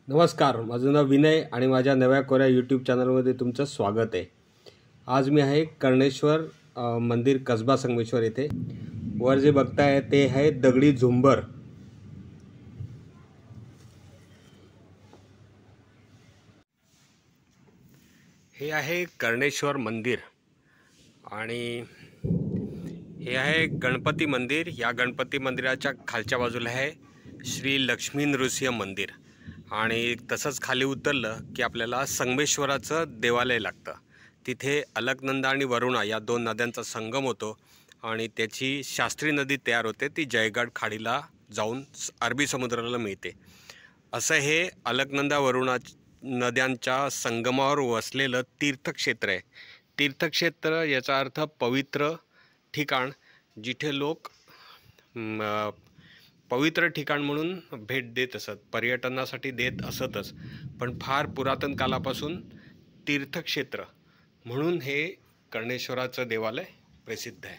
नमस्कार, माझं नाव विनय आणि माझ्या नव्या कोऱ्या यूट्यूब चॅनलमध्ये तुमचं स्वागत आहे। आज मी आहे कर्णेश्वर मंदिर कसबा संगमेश्वर येथे। वर जे बघताय ते आहे दगडी झुंबर। हे आहे कर्णेश्वर मंदिर आणि हे आहे गणपती मंदिर। या गणपती मंदिराच्या खालच्या बाजूला आहे श्री लक्ष्मी नृसिंह मंदिर आणि तसंच खाली उतरलं की आपल्याला संगमेश्वराचं देवालय लागतं। तिथे अलकनंदा आणि वरुणा या दोन नद्यांचा संगम होतो आणि त्याची शास्त्री नदी तयार होते, ती जयगड खाडीला जाऊन अरबी समुद्राला मिळते। असं हे अलकनंदा वरुणा नद्यांच्या संगमावर वसलेलं तीर्थक्षेत्र आहे। तीर्थक्षेत्र याचा अर्थ पवित्र ठिकाण, जिथे लोक पवित्र ठिकाण म्हणून भेट देत असत, पर्यटनासाठी देत असतच, पण फार पुरातन कालापासून तीर्थक्षेत्र म्हणून हे कर्णेश्वराचं देवालय प्रसिद्ध आहे।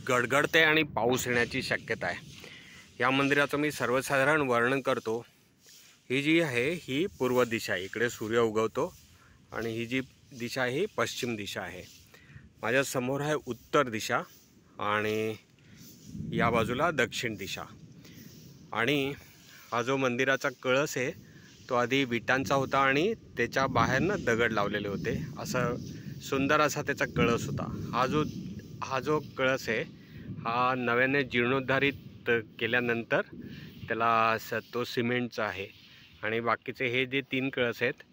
गडगडते आणि पाऊस येण्याची शक्यता आहे। या मंदिराचं मी सर्वसाधारण वर्णन करतो। ही जी आहे ही पूर्व दिशा आहे, इकडे सूर्य उगवतो आणि ही जी दिशा आहे ही पश्चिम दिशा आहे। माझ्या समोर आहे उत्तर दिशा आणि या बाजूला दक्षिण दिशा। आणि हा जो मंदिराचा कळस आहे तो आधी विटांचा होता आणि त्याच्या बाहेरनं दगड लावलेले होते, असं सुंदर असा त्याचा कळस होता। हा जो कळस आहे हा नव्याने जीर्णोद्धारित केल्यानंतर त्याला तो सिमेंटचा आहे आणि बाकीचे हे जे 3 कळस आहेत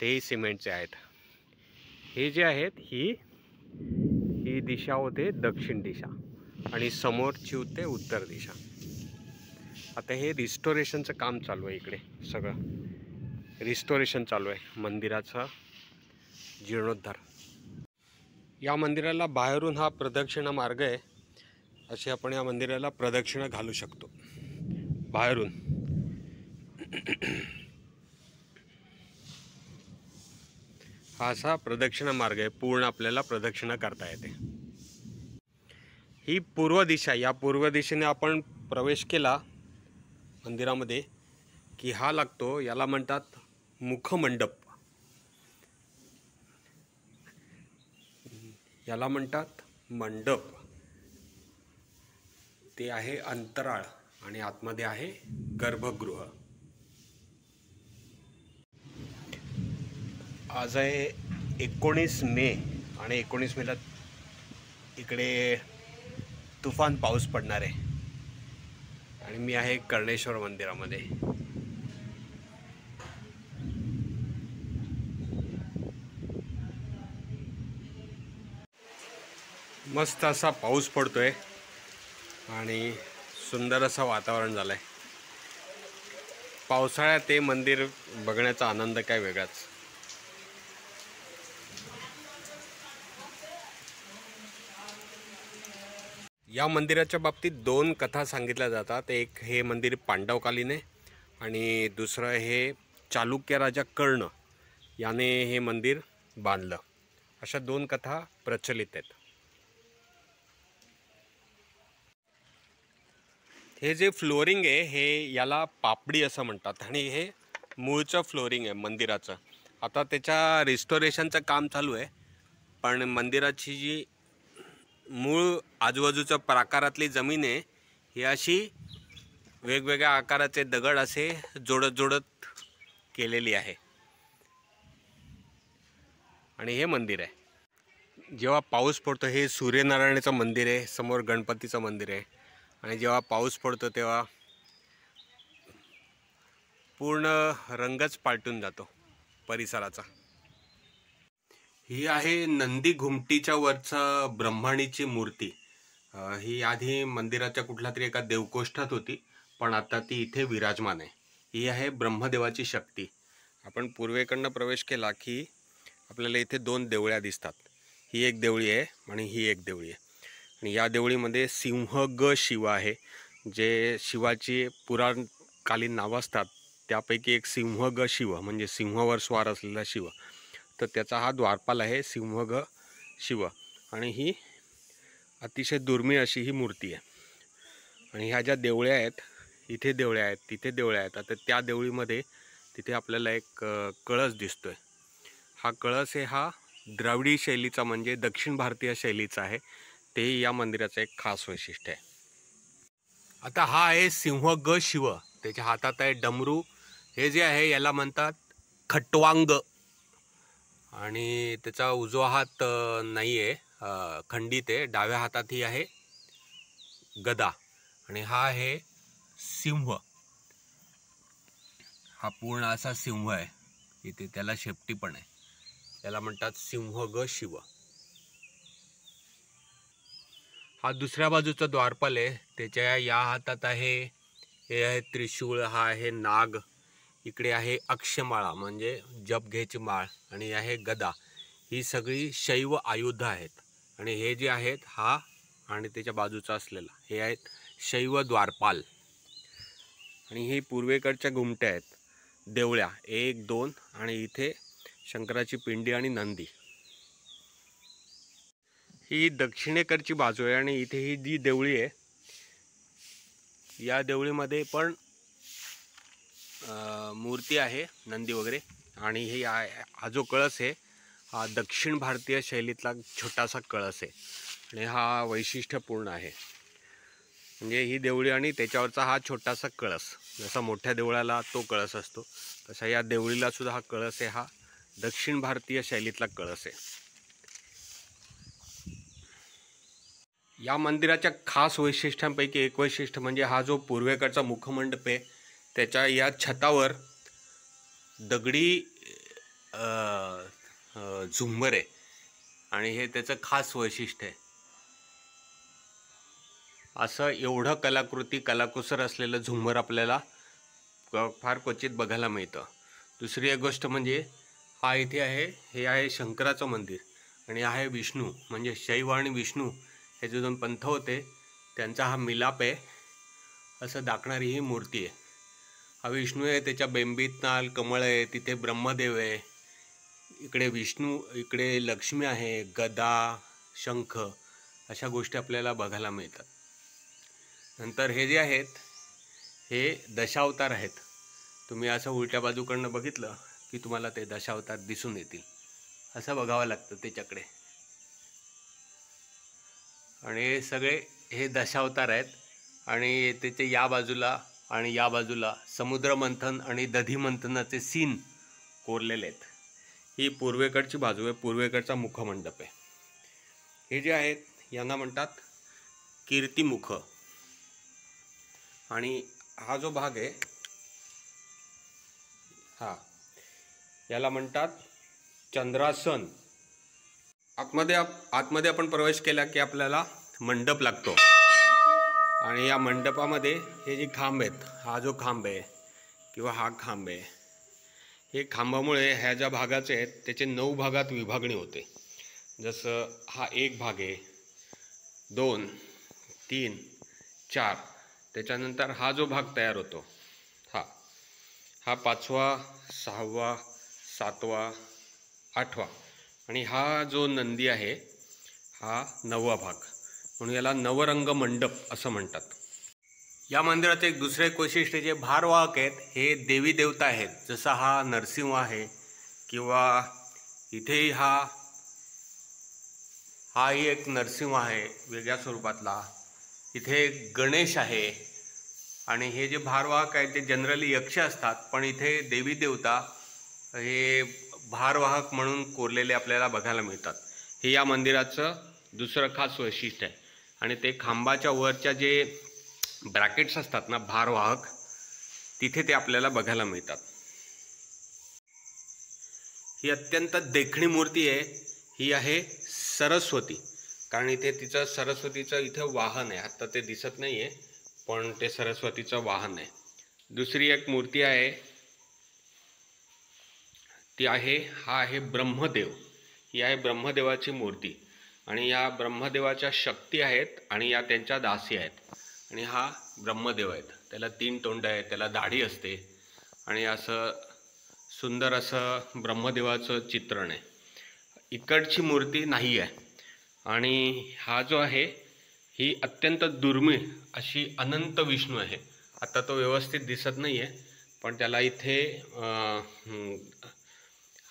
तेही सिमेंटचे आहेत। हे जे आहेत ही दिशा होते दक्षिण दिशा आणि समोरची होते उत्तर दिशा। आता हे रिस्टोरेशनचं काम चालू आहे, इकडे सगळं रिस्टोरेशन चालू आहे, मंदिराचा जीर्णोद्धार। या मंदिराला बाहेरून हा प्रदक्षिणा मार्ग आहे, असे आपण या मंदिराला प्रदक्षिणा घालू शकतो बाहेरून। हा असा प्रदक्षिणा मार्ग आहे, पूर्ण आपल्याला प्रदक्षिणा करता येते। ही पूर्व दिशा, या पूर्व दिशेने आपण प्रवेश केला मंदिरामध्ये की हा लागतो, याला म्हणतात मुखमंडप, याला म्हणतात मंडप। ते आहे अंतराळ आणि आतमध्ये आहे गर्भगृह। आज आहे 19 मे आणि 19 मेला इकडे तुफान पाऊस पडणार आहे आणि मी आहे कर्णेश्वर मंदिरामध्ये। मस्त असा पाऊस पडतोय आणि सुंदर असं वातावरण झालंय। पावसाळ्यात ते मंदिर बघण्याचा आनंद काय वेगळाच। या मंदिराच्या बाबतीत 2 कथा सांगितल्या जातात। एक हे मंदिर पांडवकालीन आहे आणि दुसरं हे चालुक्य राजा कर्ण याने हे मंदिर बांधलं, अशा 2 कथा प्रचलित आहेत। हे जे फ्लोरिंग आहे हे याला पापडी असं म्हणतात आणि हे मूळचं फ्लोरिंग आहे मंदिराचं। आता त्याच्या रिस्टोरेशनचं काम चालू आहे, पण मंदिराची जी मूळ आजूबाजूच्या प्राकारातली जमीन आहे ही अशी वेगवेगळ्या आकाराचे दगड असे जोडत केलेली आहे आणि हे मंदिर आहे। जेव्हा पाऊस पडतो, हे सूर्यनारायणाचं मंदिर आहे, समोर गणपतीचं मंदिर आहे आणि जेव्हा पाऊस पडतो तेव्हा पूर्ण रंगच पालटून जातो परिसराचा। ही आहे नंदी घुमटीच्या वरचा ब्रह्मणीची मूर्ती। ही आधी मंदिराच्या कुठल्या तरी एका देवकोष्ठात होती, पण आता ती इथे विराजमान आहे। ही आहे ब्रह्मदेवाची शक्ती। आपण पूर्वेकडनं प्रवेश केला की आपल्याला इथे 2 देवळ्या दिसतात। ही एक देवळी आहे आणि ही एक देवळी आहे आणि या देवळीमध्ये सिंहग शिव आहे, जे शिवाची पुराणकालीन नावं असतात त्यापैकी एक सिंहग शिव म्हणजे सिंहावर स्वार असलेला शिव, तर त्याचा हा द्वारपाल आहे सिंहग शिव आणि ही अतिशय दुर्मिळ अशी ही मूर्ती आहे। आणि ह्या ज्या देवळ्या आहेत इथे देवळे आहेत, तिथे देवळे आहेत. आता त्या देवळीमध्ये तिथे आपल्याला एक कळस दिसतोय. हा कळस आहे हा द्राविडी शैलीचा म्हणजे दक्षिण भारतीय शैलीचा आहे. ते या मंदिराचं एक खास वैशिष्ट्य आहे. आता हा आहे सिंहग शिव, त्याच्या हातात आहे डमरू. हे जे आहे याला म्हणतात खटवांग आणि त्याचा उजवा हात नाही आहे, खंडित आहे. डाव्या हातात ही आहे गदा आणि हा आहे सिंह. हा पूर्ण असा सिंह आहे, इथे त्याला शेपटी पण आहे. त्याला म्हणतात सिंहग शिव. हा दुसऱ्या बाजूचा द्वारपाल आहे, त्याच्या या हातात आहे हे आहे त्रिशूळ, हा आहे नाग, इकडे आहे अक्षमाळा म्हणजे जप घ्यायची माळ आणि आहे गदा. ही सगळी शैव आयुध आहेत आणि हे जे आहेत हा आणि त्याच्या बाजूचा असलेला हे आहेत शैव द्वारपाल. आणि हे पूर्वेकडच्या घुमट्या आहेत देवळ्या 1, 2 आणि इथे शंकराची पिंडी आणि नंदी. ही दक्षिणेकडची बाजू आहे आणि इथे ही जी देवळी आहे या देवळीमध्ये पण मूर्ती आहे नंदी वगैरे. आणि हे हा जो कळस आहे हा दक्षिण भारतीय शैलीतला छोटासा कळस आहे आणि हा वैशिष्ट्यपूर्ण आहे. म्हणजे ही देवळी आणि त्याच्यावरचा हा छोटासा कळस, जसा मोठ्या देवळाला तो कळस असतो तसा या देवळीला सुद्धा हा कळस आहे. हा दक्षिण भारतीय शैलीतला कळस आहे. या मंदिराच्या खास वैशिष्ट्यांपैकी एक वैशिष्ट्य म्हणजे हा जो पूर्वेकडचा मुखमंडप आहे त्याच्या या छतावर दगडी झुंबर आहे आणि हे त्याचं खास वैशिष्ट्य आहे. असं एवढं कलाकुसर असलेलं झुंबर आपल्याला फार क्वचित बघायला मिळतं. दुसरी एक गोष्ट म्हणजे हा इथे आहे, हे आहे शंकराचं मंदिर आणि आहे विष्णू, म्हणजे शैव आणि विष्णू हे जे 2 पंथ होते त्यांचा हा मिलाप आहे असं दाखवणारी ही मूर्ती आहे. हा विष्णू आहे, त्याच्या बेंबीत नाल कमळ आहे, तिथे ब्रह्मदेव आहे, इकडे विष्णू, इकडे लक्ष्मी आहे, गदा, शंख अशा गोष्टी आपल्याला बघायला मिळतात. नंतर हे जे आहेत हे दशावतार आहेत. तुम्ही असं उलट्या बाजूकडनं बघितलं की तुम्हाला ते दशावतार दिसून येतील. असं बघावं लागतं त्याच्याकडे. आणि सगळे हे दशावतार आहेत आणि त्याचे या बाजूला आणि या बाजूला समुद्र मंथन आणि दधी मंथनाचे सीन कोरलेले आहेत. ही पूर्वेकडची बाजू आहे, पूर्वेकडचा मुखमंडप आहे. हे जे आहेत यांना म्हणतात कीर्तिमुख. आणि हा जो भाग आहे हा याला म्हणतात चंद्रासन. आतमध्ये आपण प्रवेश केला की आपल्याला मंडप लागतो आणि या मंडपामध्ये हे जे खांब आहेत, हा जो खांब आहे किंवा हा खांब आहे, हे खांबामुळे ह्या ज्या भागाचे आहेत त्याचे 9 भागात विभागणी होते. जसं हा एक भाग आहे, 2, 3, 4, त्याच्यानंतर हा जो भाग तयार होतो हा 5वा, 6वा, 7वा, 8वा आणि हा जो नंदी आहे हा 9वा भाग, म्हणून याला नवरंग मंडप असं म्हणतात. या मंदिराचं एक दुसरं एक वैशिष्ट्य जे भारवाहक आहेत हे देवी देवता आहेत. जसा हा नरसिंह आहे किंवा इथेही हाही एक नरसिंह आहे वेगळ्या स्वरूपातला. इथे गणेश आहे आणि हे जे भारवाहक आहेत ते जनरली यक्ष असतात, पण इथे देवी देवता हे भारवाहक म्हणून कोरलेले आपल्याला बघायला मिळतात. हे या मंदिराचं दुसरं खास वैशिष्ट्य आहे. आणि ते खांबाच्या वरच्या जे ब्रॅकेट्स असतात ना भारवाहक, तिथे ते आपल्याला बघायला मिळतात. ही अत्यंत देखणी मूर्ती आहे. ही आहे सरस्वती, कारण इथे तिचं सरस्वतीचं इथं वाहन आहे. आता ते दिसत नाही आहे पण ते सरस्वतीचं वाहन आहे. दुसरी एक मूर्ती आहे ती आहे, हा आहे ब्रह्मदेव. ही आहे ब्रह्मदेवाची मूर्ती आणि या ब्रह्मदेवाच्या शक्ती आहेत आणि या त्यांच्या दासी आहेत. आणि हा ब्रह्मदेव आहेत, त्याला 3 तोंड आहेत, त्याला दाढी असते आणि असं सुंदर असं ब्रह्मदेवाचं चित्रण आहे. इकडची मूर्ती नाही आहे. आणि हा जो आहे ही अत्यंत दुर्मिळ अशी अनंत विष्णू आहे. आता तो व्यवस्थित दिसत नाही आहे, पण त्याला इथे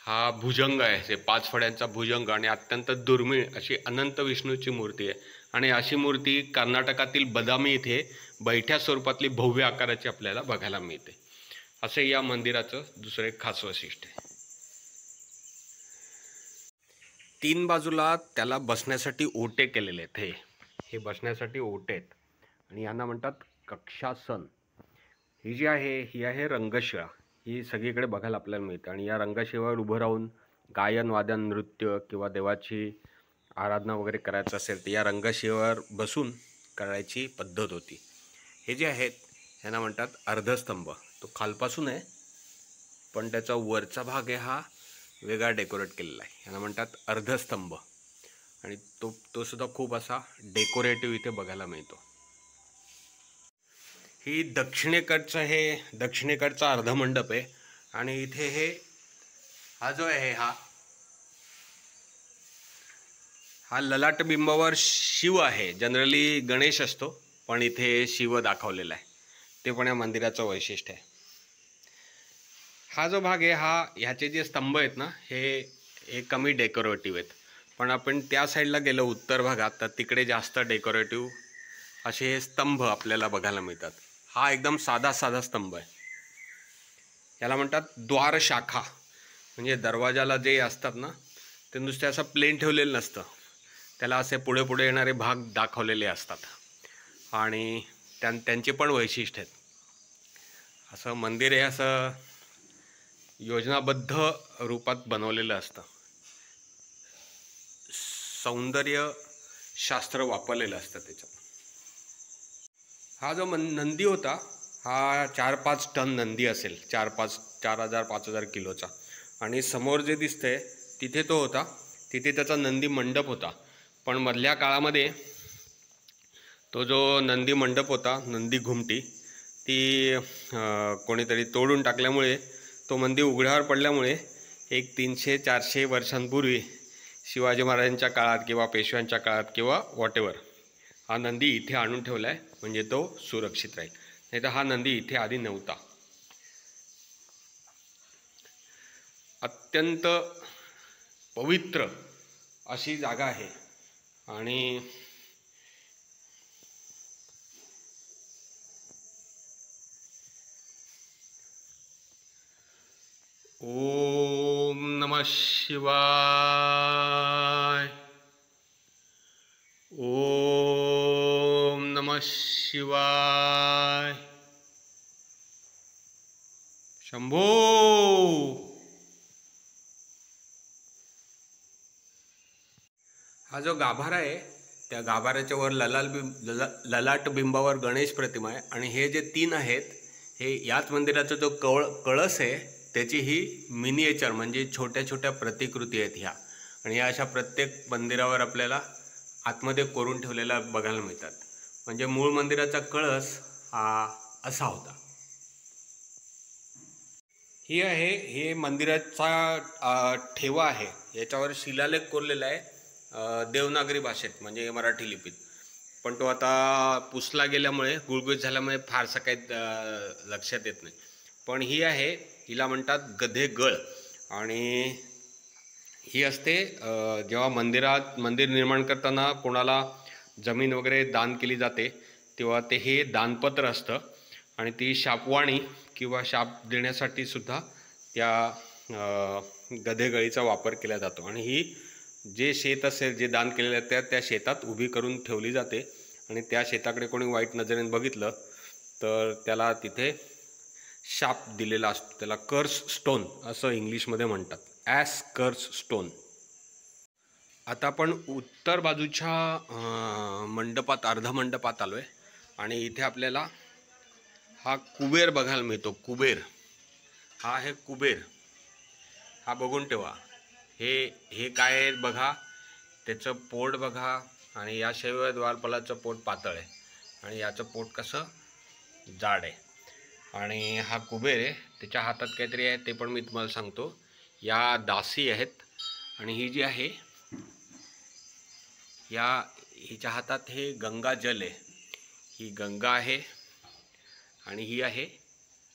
हा भुजंग आहे, हे 5 फड्यांचा भुजंग आणि अत्यंत दुर्मिळ अशी अनंत विष्णूची मूर्ती आहे. आणि अशी मूर्ती कर्नाटकातील बदामी इथे बैठ्या स्वरूपातली भव्य आकाराची आपल्याला बघायला मिळते. असे या मंदिराचं दुसरं एक खास वैशिष्ट्य आहे. 3 बाजूला त्याला बसण्यासाठी ओटे केलेले आहेत. हे बसण्यासाठी ओटे आहेत आणि यांना म्हणतात कक्षासन. ही जी आहे ही आहे रंगशिळा. ही सगळीकडे बघायला आपल्याला मिळते आणि या रंगशिळेवर उभं राहून गायन वादन नृत्य किंवा देवाची आराधना वगैरे करायचं असेल तर या रंगशिळेवर बसून करायची पद्धत होती. हे जे आहेत ह्यांना म्हणतात अर्धस्तंभ. तो खालपासून आहे पण त्याचा वरचा भाग आहे हा वेगळा डेकोरेट केलेला आहे. ह्यांना म्हणतात अर्धस्तंभ आणि तो सुद्धा खूप असा डेकोरेटिव्ह इथे बघायला मिळतो. ही दक्षिणेकडचा अर्धमंडप आहे आणि इथे हा जो आहे हा ललाट बिंबावर शिव आहे. जनरली गणेश असतो पण इथे शिव दाखवलेला आहे. ते पण या मंदिराचं वैशिष्ट्य आहे. हा जो भाग आहे ह्याचे जे स्तंभ आहेत ना हे कमी डेकोरेटिव्ह आहेत, पण आपण त्या साईडला गेलो उत्तर भागात तर तिकडे जास्त डेकोरेटिव्ह असे हे स्तंभ आपल्याला बघायला मिळतात. हा एकदम साधा स्तंभ आहे. याला म्हणतात द्वार शाखा. म्हणजे दरवाजाला जे असतात ना ते नुसते असं प्लेन ठेवलेलं नसतं, त्याला असे पुढे पुढे येणारे भाग दाखवलेले असतात आणि त्यांचे पण वैशिष्ट्य आहेत. असं मंदिर हे असं योजनाबद्ध रूपात बनवलेलं असतं. सौंदर्य शास्त्र वापरलेलं असतं त्याच्यात. हा जो नंदी होता हा 4-5 टन नंदी असेल, 4,000-5,000 किलोचा. आणि समोर जे दिसतंय तिथे तो होता, तिथे त्याचा नंदी मंडप होता. पण मधल्या काळामध्ये तो जो नंदी मंडप होता, नंदी घुमटी, ती कोणीतरी तोडून टाकल्यामुळे तो नंदी उघड्यावर पडल्यामुळे एक 300-400 वर्षांपूर्वी शिवाजी महाराजांच्या काळात किंवा पेशव्यांच्या काळात किंवा व्हॉटेवर हा नंदी इथे आणून ठेवला आहे म्हणजे तो सुरक्षित राहील. नाही तर हा नंदी इथे आधी नव्हता. अत्यंत पवित्र अशी जागा आहे आणि ओम नमः शिवाय. ओम नमः शिवाय. शंभो. हा जो गाभारा आहे त्या गाभाऱ्याच्या वर ललाट बिंबावर गणेश प्रतिमा आहे आणि हे जे 3 आहेत हे याच मंदिराचा जो कळस आहे त्याची ही मिनिएचर म्हणजे छोट्या छोट्या प्रतिकृती आहेत ह्या. आणि ह्या अशा प्रत्येक मंदिरावर आपल्याला आतमध्ये कोरून ठेवलेला बघायला मिळतात. म्हणजे मूळ मंदिराचा कळस हा असा होता. हे मंदिराचा ठेवा आहे. याच्यावर शिलालेख कोरलेला आहे देवनागरी भाषेत म्हणजे मराठी लिपीत. पण तो आता पुसला गेल्यामुळे गुळगुळीत झाल्यामुळे फारसं काही लक्षात येत नाही. पण हिला म्हणतात गधेगळ. आणि ही असते जेव्हा मंदिर निर्माण करताना कोणाला जमीन वगैरे दान केली जाते तेव्हा हे दानपत्र असतं आणि ती शापवाणी किंवा शाप देण्यासाठी सुद्धा त्या गधेगळीचा वापर केला जातो. आणि ही जे शेत असेल जे दान केलेलं आहे त्या शेतात उभी करून ठेवली जाते आणि त्या शेताकडे कोणी वाईट नजरेने बघितलं तर त्याला तिथे शाप दिलेला असतो. त्याला कर्स स्टोन असं इंग्लिशमध्ये म्हणतात, ॲस कर्स स्टोन. आता आपण उत्तर बाजूच्या मंडपात अर्धमंडपात आलो आहे आणि इथे आपल्याला हा कुबेर बघायला मिळतो. कुबेर हा आहे कुबेर. हा बघून ठेवा. हे काय आहे बघा, त्याचं पोट बघा आणि या शैव द्वारपालाचं पोट पातळ आहे आणि याचं पोट कसं जाड आहे. आणि हा कुबेर आहे, त्याच्या हातात काहीतरी आहे ते पण मी तुम्हाला सांगतो. या दासी आहेत आणि ही जी आहे हिच्या हातात हे गंगा जल आहे. ही गंगा आहे आणि ही आहे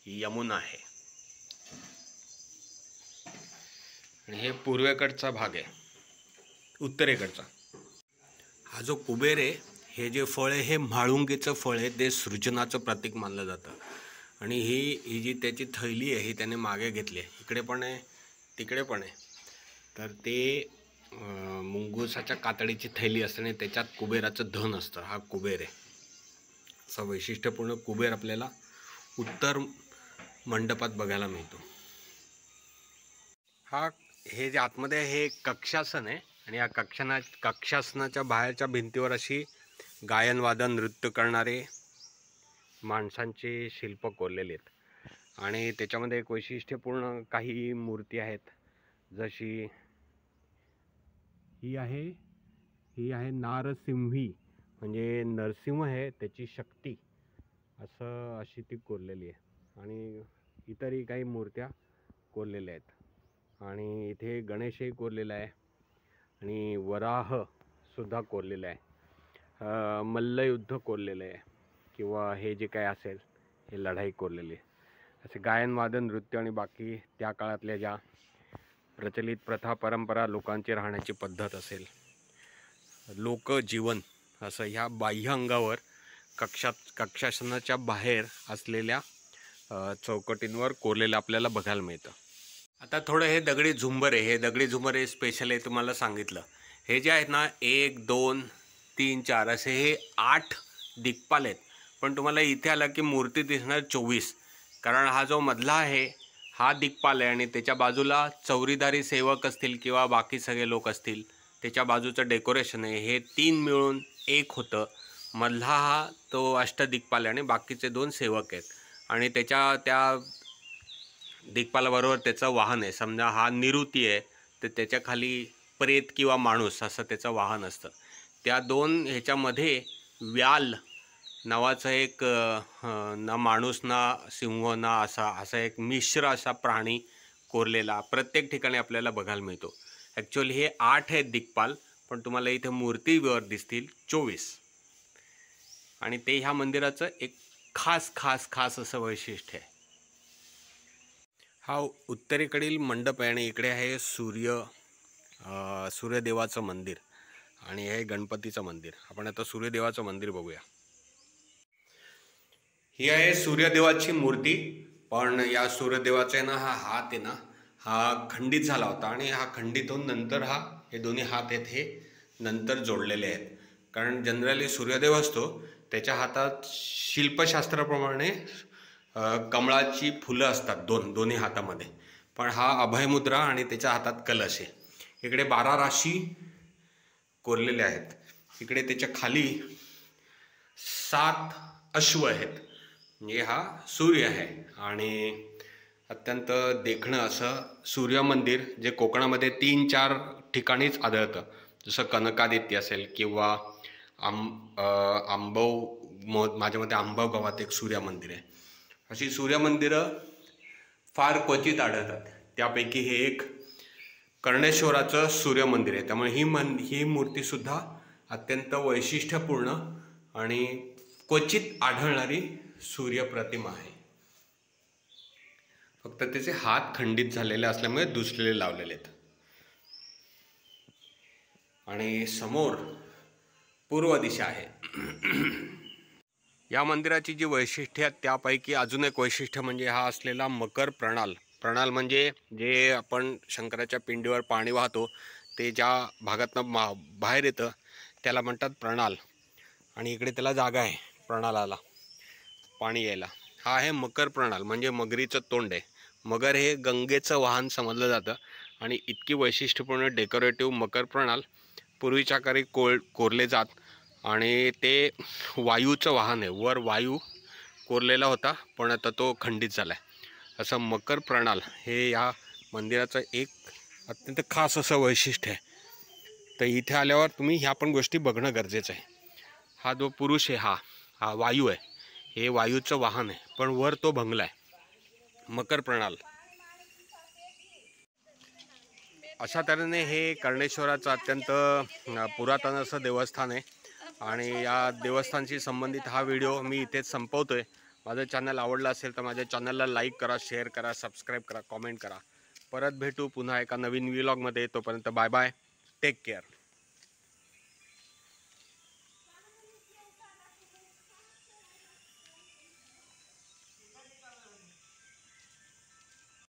यमुना आहे. आणि हे पूर्वेकडचा भाग आहे, उत्तरेकडचा. हा जो कुबेर आहे, हे जे फळ आहे हे म्हाळुंगीचं फळ आहे, ते सृजनाचं प्रतीक मानलं जातं. आणि ही जी त्याची थैली आहे ही त्याने मागे घेतली आहे, इकडे पण आहे तिकडे पण आहे. तर ते मुंगुसाच्या कातडीची थैली असते आणि त्याच्यात कुबेराचं धन असतं. हा कुबेर आहे. असा वैशिष्ट्यपूर्ण कुबेर आपल्याला उत्तर मंडपात बघायला मिळतो. हे जे आतमध्ये आहे हे कक्षासन आहे. आणि या कक्षासनाच्या बाहेरच्या भिंतीवर अशी गायनवादन नृत्य करणारे माणसांचे शिल्प कोरलेले आहेत. आणि त्याच्यामध्ये एक वैशिष्ट्यपूर्ण काही मूर्ती आहेत. जशी ही आहे नारसिंही, म्हणजे नरसिंह आहे त्याची शक्ती, अशी ती कोरलेली आहे. आणि इतरही काही मूर्त्या कोरलेल्या आहेत. आणि इथे गणेशही कोरलेला आहे आणि वराह सुद्धा कोरलेला आहे. मल्लयुद्ध कोरलेलं आहे किंवा हे जे काय असेल हे लढाई कोरलेली आहे. असे गायन वादन नृत्य आणि बाकी त्या काळातल्या ज्या प्रचलित प्रथा परंपरा, लोकांची राहण्याची पद्धत असेल, लोकजीवन, असं ह्या बाह्य अंगावर कक्षासनाच्या बाहेर असलेल्या चौकटींवर कोरलेलं आपल्याला बघायला मिळतं. आता थोडं हे दगडी झुंबर आहे. हे दगडी झुंबर हे स्पेशल आहे, तुम्हाला सांगितलं. हे जे आहेत ना 1 2 3 4 असे हे 8 दिक्पाल आहेत. पण तुम्हाला इथे आलं की मूर्ती दिसणार 24, कारण हा जो मधला आहे हा दिक्पाल आहे आणि त्याच्या बाजूला चौरीदारी सेवक असतील किंवा बाकी सगळे लोक असतील, त्याच्या बाजूचं डेकोरेशन आहे, हे 3 मिळून 1 होतं. मधला हा तो अष्टदिक्पाल आहे आणि बाकीचे 2 सेवक आहेत. आणि त्या दिक्पालाबरोबर त्याचं वाहन आहे. समजा हा निवृत्ती आहे तर त्याच्या खाली प्रेत किंवा माणूस असं त्याचं वाहन असतं. त्या 2 ह्याच्यामध्ये व्याल नावाचं एक ना माणूस ना सिंह ना असा एक मिश्र असा प्राणी कोरलेला प्रत्येक ठिकाणी आपल्याला बघायला मिळतो. ॲक्च्युअली हे 8 आहेत दिक्पाल, पण तुम्हाला इथे मूर्तीवर दिसतील 24. आणि ते ह्या मंदिराचं एक खास असं वैशिष्ट्य आहे. हा उत्तरेकडील मंडप आहे आणि इकडे आहे सूर्यदेवाचं मंदिर आणि हे गणपतीचं मंदिर. आपण आता सूर्यदेवाचं मंदिर बघूया. ही आहे सूर्यदेवाची मूर्ती, पण या सूर्यदेवाचा ना हा हात आहे ना हा खंडित झाला होता आणि हा खंडित होऊन नंतर हे दोन्ही हात आहेत हे नंतर जोडलेले आहेत. कारण जनरली सूर्यदेव असतो त्याच्या हातात शिल्पशास्त्राप्रमाणे कमळाची फुलं असतात दोन्ही हातामध्ये, पण हा अभयमुद्रा आणि त्याच्या हातात कलश आहे. इकडे 12 राशी कोरलेल्या आहेत. इकडे त्याच्या खाली 7 अश्व आहेत, म्हणजे हा सूर्य आहे. आणि अत्यंत देखणं असं सूर्य मंदिर जे कोकणामध्ये 3-4 ठिकाणीच आढळतं. जसं कनकादित्य असेल किंवा माझ्या मते आंबव गावात एक सूर्य मंदिर आहे. अशी सूर्यमंदिरं फार क्वचित आढळतात. त्यापैकी हे एक कर्णेश्वराचं सूर्यमंदिर आहे. त्यामुळे ही मूर्तीसुद्धा अत्यंत वैशिष्ट्यपूर्ण आणि क्वचित आढळणारी सूर्यप्रतिमा आहे. फक्त त्याचे हात खंडित झालेले असल्यामुळे दुसरे लावलेले आहेत. आणि समोर पूर्व दिशा आहे. या मंदिराची जी वैशिष्ट्ये आहेत त्यापैकी अजून एक वैशिष्ट्य म्हणजे हा असलेला मकर प्रणाल. प्रणाल म्हणजे जे आपण शंकराच्या पिंडीवर पाणी वाहतो ते ज्या भागातनं बाहेर येतं त्याला म्हणतात प्रणाल. आणि इकडे त्याला जागा आहे प्रणालाला पाणी यायला. हा आहे मकर प्रणाल, म्हणजे मगरीचं तोंड आहे. मगर हे गंगेचं वाहन समजलं जातं आणि इतकी वैशिष्ट्यपूर्ण डेकोरेटिव्ह मकर प्रणाल पूर्वीच्या काळी कोरले जात. आणि ते वायूचं वाहन आहे. वर वायू कोरलेला होता पण आता तो खंडित झाला आहे. असं मकर प्रणाल हे या मंदिराचं एक अत्यंत खास असं वैशिष्ट्य आहे. तर इथे आल्यावर तुम्ही ह्या पण गोष्टी बघणं गरजेचं आहे. हा जो पुरुष आहे हा वायू आहे, हे वायूचं वाहन आहे, पण वर तो भंगला आहे. मकर प्रणाल अशा तऱ्हेने हे कर्णेश्वराचं अत्यंत पुरातन असं देवस्थान आहे. आणि या देवस्थानशी संबंधित हा व्हिडिओ मी इथेच संपवतोय. माझं चॅनल आवडलं असेल तर माझ्या चॅनलला लाईक करा, शेअर करा, सबस्क्राईब करा, कॉमेंट करा. परत भेटू पुन्हा एका नवीन व्लॉगमध्ये. तोपर्यंत बाय बाय, टेक केअर.